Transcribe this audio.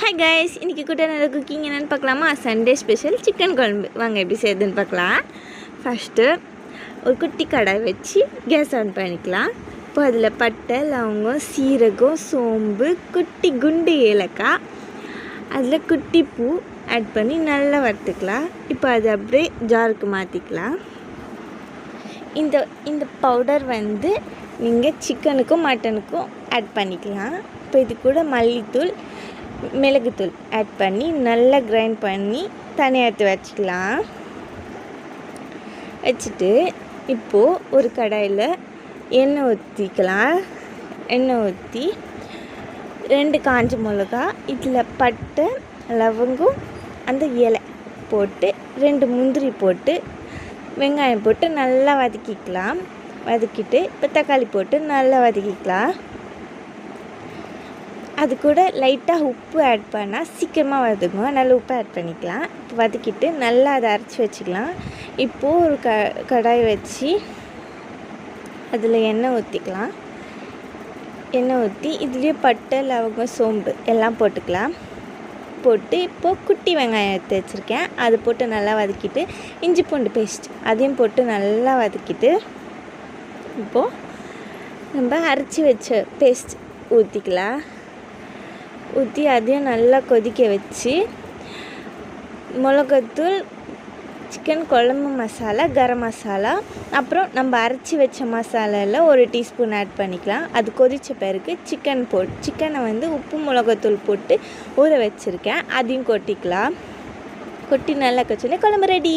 Hi guys, இன்றைக்கி கூட நல்ல குக்கிங் என்னென்னு பார்க்கலாமா? சண்டே ஸ்பெஷல் சிக்கன் குழம்பு. வாங்க எப்படி செய்யுதுன்னு பார்க்கலாம். ஃபஸ்ட்டு ஒரு குட்டி கடாய் வச்சு கேஸ் ஆன் பண்ணிக்கலாம். இப்போ அதில் பட்டை, லவங்கம், சீரகம், சோம்பு, குட்டி குண்டு ஏலக்காய், அதில் குட்டி பூ ஆட் பண்ணி நல்லா வறுத்துக்கலாம். இப்போ அது அப்படியே ஜாருக்கு மாற்றிக்கலாம். இந்த பவுடர் வந்து நீங்கள் சிக்கனுக்கும் மட்டனுக்கும் ஆட் பண்ணிக்கலாம். இப்போ இது கூட மல்லித்தூள், மிளகுத்தூள் ஆட் பண்ணி நல்லா கிரைண்ட் பண்ணி தனியாக எடுத்து வச்சுக்கலாம். வச்சுட்டு இப்போது ஒரு கடாயில் எண்ணெய் ஊற்றிக்கலாம். எண்ணெய் ஊற்றி 2 காஞ்ச மிளகா, இதில் பட்டை, லவங்கம், அந்த இலை போட்டு 2 முந்திரி போட்டு வெங்காயம் போட்டு நல்லா வதக்கிக்கலாம். வதக்கிட்டு இப்போ தக்காளி போட்டு நல்லா வதக்கிக்கலாம். அது கூட லைட்டாக உப்பு ஆட் பண்ணால் சீக்கிரமாக வதக்கும். நல்லா உப்பு ஆட் பண்ணிக்கலாம். இப்போ வதக்கிட்டு நல்லா அதை அரைச்சி வச்சுக்கலாம். இப்போது ஒரு கடாய் வச்சு அதில் எண்ணெய் ஊற்றிக்கலாம். எண்ணெய் ஊற்றி இதுலேயே பட்டை, லவங்கம், சோம்பு எல்லாம் போட்டுக்கலாம். போட்டு இப்போது குட்டி வெங்காயம் எடுத்து வச்சுருக்கேன், அது போட்டு நல்லா வதக்கிட்டு இஞ்சி பூண்டு பேஸ்ட் அதையும் போட்டு நல்லா வதக்கிட்டு இப்போது நம்ம அரைச்சி வச்ச பேஸ்ட் ஊற்றிக்கலாம். ஊற்றி அதையும் நல்லா கொதிக்க வச்சு மிளகாத்தூள், சிக்கன் குழம்பு மசாலா, கரம் மசாலா, அப்புறம் நம்ம அரைச்சி வச்ச மசாலாவில் 1 டீஸ்பூன் ஆட் பண்ணிக்கலாம். அது கொதித்த பிறகு சிக்கனை வந்து உப்பு மிளகாத்தூள் போட்டு ஊற வச்சுருக்கேன், அதையும் கொட்டிக்கலாம். கொட்டி நல்லா கொச்சோன்னே குழம்பு ரெடி.